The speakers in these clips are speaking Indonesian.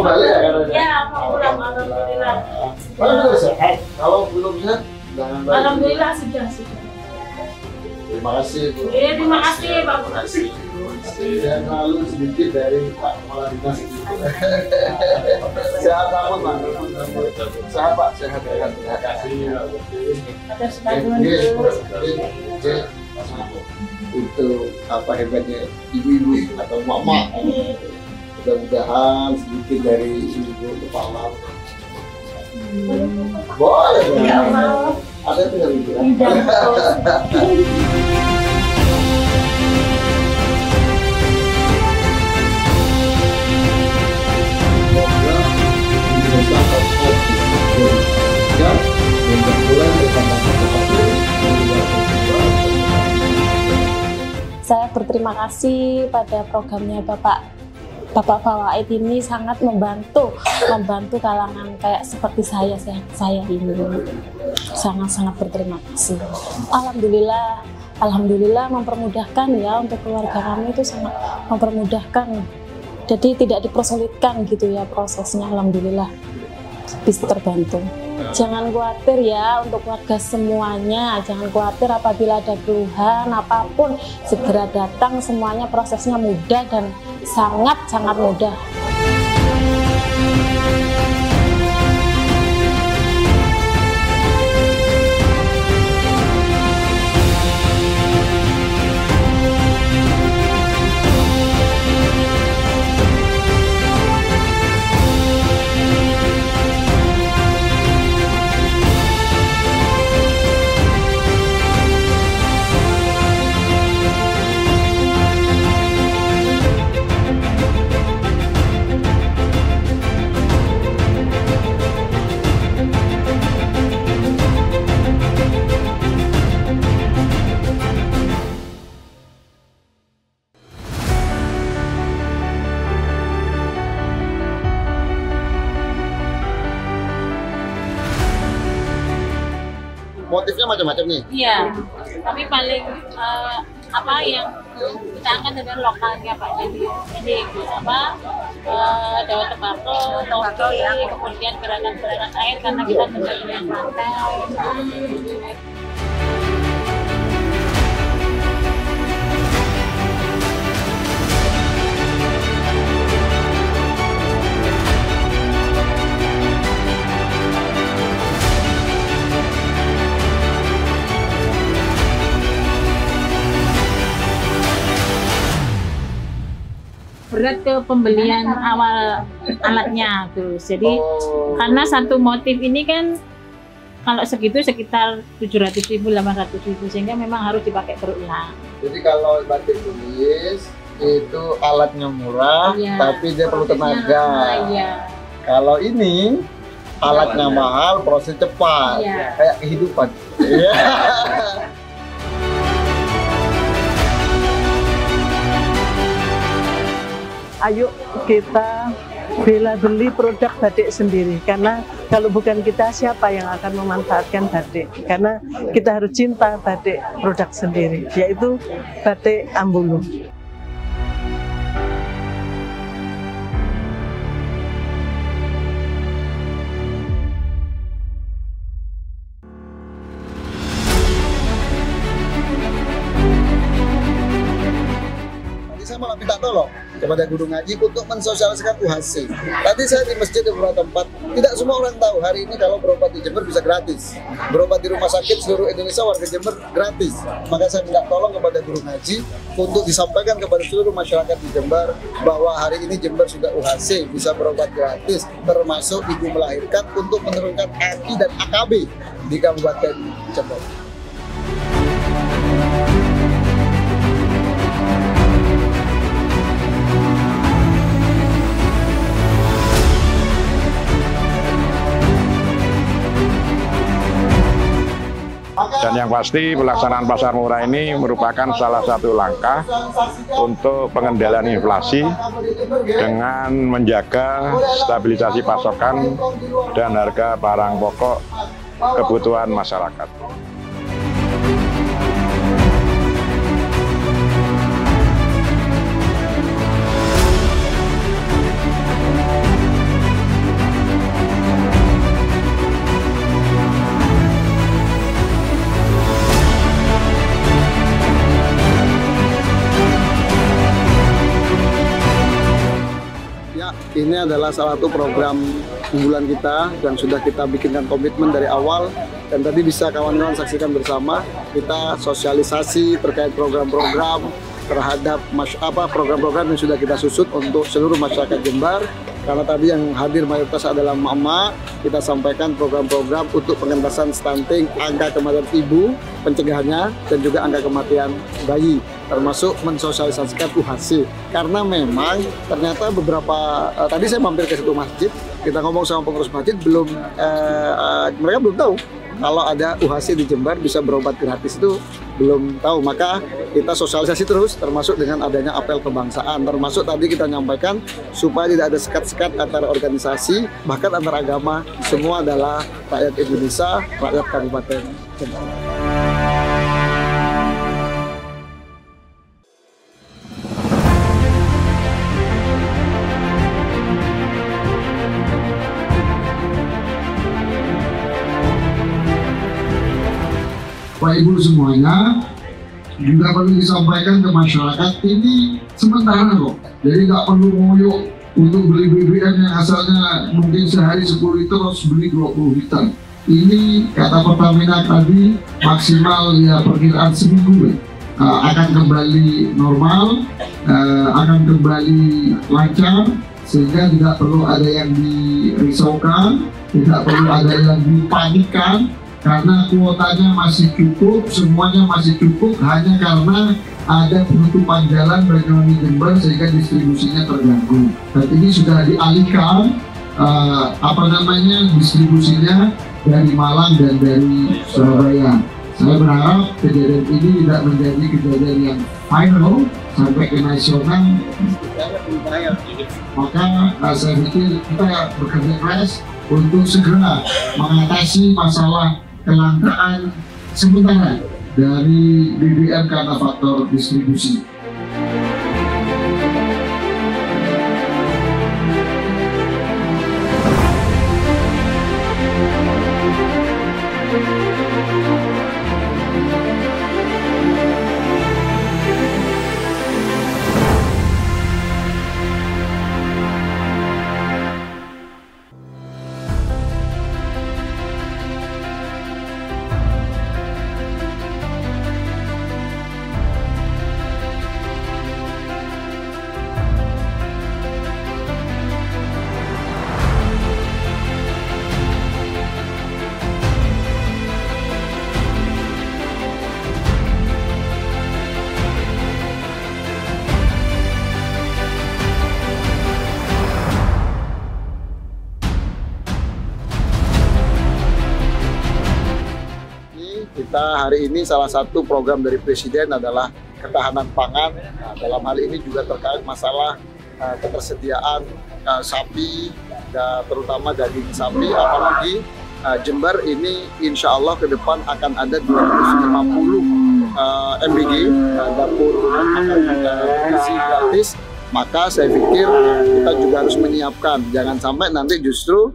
balik ya katanya? Ya, mau pulang, alhamdulillah. Kalau sehat, kalau belum sehat, jangan balik. Alhamdulillah sudah. Terima kasih Bu. Iya, terima kasih Pak. Terima kasih. Dan lalu sedikit dari Pak Kepala Dinas. Sehat banget Pak. Sehat Pak, sehat. Terima kasih. Ada sebagian Itu apa hebatnya ibu-ibu atau mama. Mudah-mudahan sedikit dari ibu kepala. Boleh ya. Ada tinggal ibu ya. Saya berterima kasih pada programnya Bapak Fawaid ini sangat membantu kalangan kayak seperti saya ini. Sangat berterima kasih. Alhamdulillah mempermudahkan ya untuk keluarga kami itu sangat mempermudahkan. Jadi tidak dipersulitkan gitu ya prosesnya, alhamdulillah bisa terbantu. Jangan khawatir ya untuk warga semuanya, jangan khawatir apabila ada keluhan apapun segera datang, semuanya prosesnya mudah dan sangat mudah. Motifnya macam-macam nih. Iya, tapi paling apa yang kita angkat dengan lokalnya Pak. Jadi ini apa daun tembakau, topi, kemudian gerakan air karena kita tinggal di pantai. Berat ke pembelian awal alatnya terus. Jadi karena satu motif ini kan kalau segitu sekitar 700.000, 800.000 sehingga memang harus dipakai berulang. Jadi kalau batik tulis itu alatnya murah, Iya, tapi dia perlu tenaga. Iya. Kalau ini alatnya mahal, proses cepat, Iya. kayak kehidupan. Iya. Ayo kita beli produk batik sendiri, karena kalau bukan kita siapa yang akan memanfaatkan batik, karena kita harus cinta batik produk sendiri, yaitu batik Ambulu. Saya malah minta tolong kepada Guru Ngaji untuk mensosialisasikan UHC. Tadi saya di masjid di beberapa tempat, tidak semua orang tahu hari ini kalau berobat di Jember bisa gratis. Berobat di rumah sakit seluruh Indonesia warga Jember gratis. Maka saya minta tolong kepada Guru Ngaji untuk disampaikan kepada seluruh masyarakat di Jember bahwa hari ini Jember sudah UHC, bisa berobat gratis, termasuk ibu melahirkan untuk menurunkan AKI dan AKB di Kabupaten Jember. Dan yang pasti pelaksanaan pasar murah ini merupakan salah satu langkah untuk pengendalian inflasi dengan menjaga stabilisasi pasokan dan harga barang pokok kebutuhan masyarakat. Ini adalah salah satu program unggulan kita yang sudah kita bikinkan komitmen dari awal, dan tadi bisa kawan-kawan saksikan bersama kita sosialisasi terkait program-program terhadap program-program yang sudah kita susut untuk seluruh masyarakat Jember. Karena tadi yang hadir mayoritas adalah emak-emak, kita sampaikan program-program untuk pengentasan stunting, angka kematian ibu, pencegahannya, dan juga angka kematian bayi, termasuk mensosialisasikan UHC. Karena memang ternyata beberapa, tadi saya mampir ke satu masjid, kita ngomong sama pengurus masjid, mereka belum tahu kalau ada UHC di Jember bisa berobat gratis, itu belum tahu. Maka kita sosialisasi terus, termasuk dengan adanya apel kebangsaan, termasuk tadi kita nyampaikan supaya tidak ada sekat-sekat antara organisasi, bahkan antar agama. Semua adalah rakyat Indonesia, rakyat Kabupaten Jember. Bapak Ibu semuanya, juga perlu disampaikan ke masyarakat, ini sementara kok, jadi nggak perlu ngoyo untuk beli BBM yang asalnya mungkin sehari 10 liter harus beli 20 liter. Ini kata Pertamina tadi maksimal ya perkiraan seminggu akan kembali normal, akan kembali lancar, sehingga tidak perlu ada yang dirisaukan, tidak perlu ada yang dipanikkan. Karena kuotanya masih cukup, semuanya masih cukup, hanya karena ada penutupan jalan Banyuwangi Jember sehingga distribusinya terganggu. Dan ini sudah dialihkan distribusinya dari Malang dan dari Surabaya. Saya berharap kejadian ini tidak menjadi kejadian yang final sampai ke nasional. Maka saya pikir kita bekerja keras untuk segera mengatasi masalah kelangkaan sementara dari BBM karena faktor distribusi. Kita hari ini salah satu program dari Presiden adalah ketahanan pangan. Nah, dalam hal ini juga terkait masalah ketersediaan sapi, terutama daging sapi. Apalagi Jember ini insya Allah ke depan akan ada 250 MBG, dapur akan berisi gratis. Maka saya pikir kita juga harus menyiapkan, jangan sampai nanti justru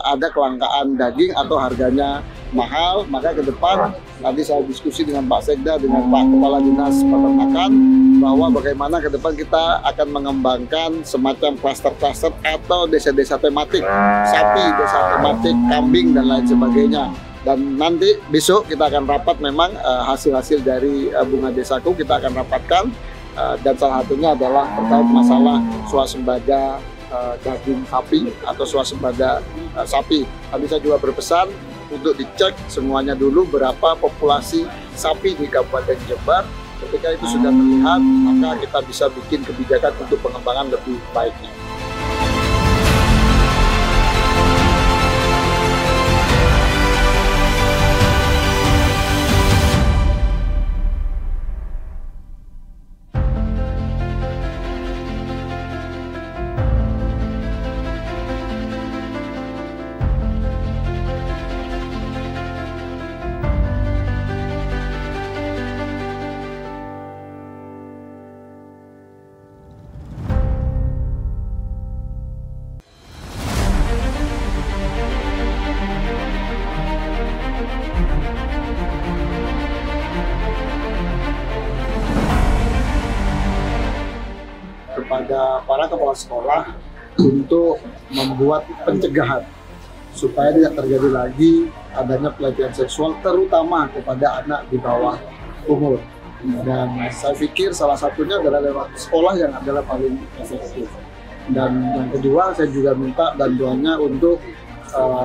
ada kelangkaan daging atau harganya mahal. Maka ke depan tadi saya diskusi dengan Pak Sekda, dengan Pak Kepala Dinas Peternakan, bahwa bagaimana ke depan kita akan mengembangkan semacam klaster-klaster atau desa-desa tematik, sapi, desa tematik, kambing, dan lain sebagainya. Dan nanti besok kita akan rapat memang hasil-hasil dari Bunga Desaku kita akan rapatkan. Dan salah satunya adalah terkait masalah swasembada daging sapi atau swasembada sapi. Tadi saya juga berpesan untuk dicek semuanya dulu berapa populasi sapi di Kabupaten Jember. Ketika itu sudah terlihat, maka kita bisa bikin kebijakan untuk pengembangan lebih baiknya. Kepada para kepala sekolah untuk membuat pencegahan supaya tidak terjadi lagi adanya pelecehan seksual terutama kepada anak di bawah umur. Dan saya pikir salah satunya adalah lewat sekolah yang adalah paling efektif. Dan yang kedua, saya juga minta bantuannya untuk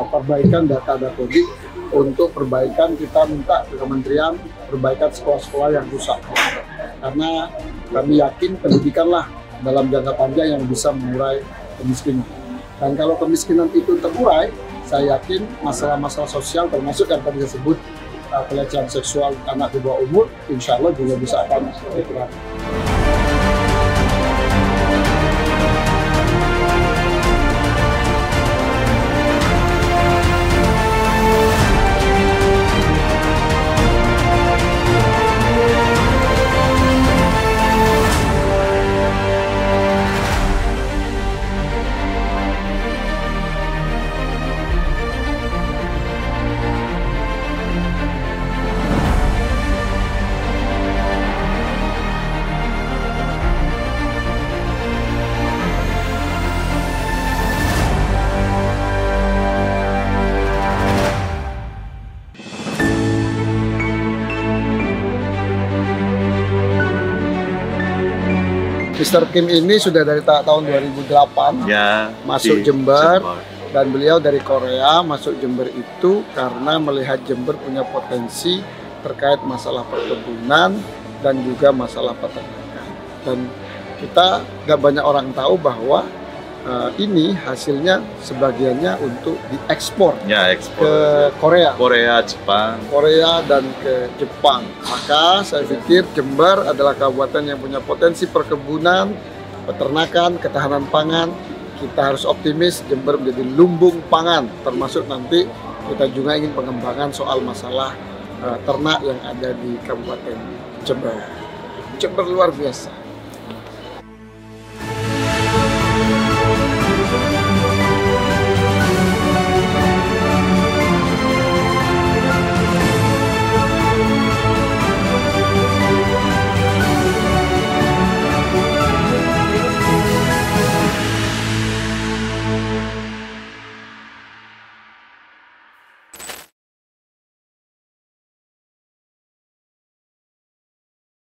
perbaikan data dapodik, untuk perbaikan kita minta ke kementerian perbaikan sekolah-sekolah yang rusak. Karena kami yakin pendidikanlah dalam jangka panjang yang bisa mengurai kemiskinan. Dan kalau kemiskinan itu terurai, saya yakin masalah-masalah sosial termasuk yang tadi saya sebut pelecehan seksual anak di bawah umur, insya Allah juga bisa akan dikurangi. Mr. Kim ini sudah dari tahun 2008 ya, masuk Jember, dan beliau dari Korea masuk Jember itu karena melihat Jember punya potensi terkait masalah perkebunan dan juga masalah peternakan. Dan kita nggak banyak orang tahu bahwa ini hasilnya sebagiannya untuk diekspor ke Korea, Korea dan ke Jepang. Maka saya pikir Jember adalah kabupaten yang punya potensi perkebunan, peternakan, ketahanan pangan. Kita harus optimis Jember menjadi lumbung pangan, termasuk nanti kita juga ingin pengembangan soal masalah ternak yang ada di Kabupaten Jember. Jember luar biasa.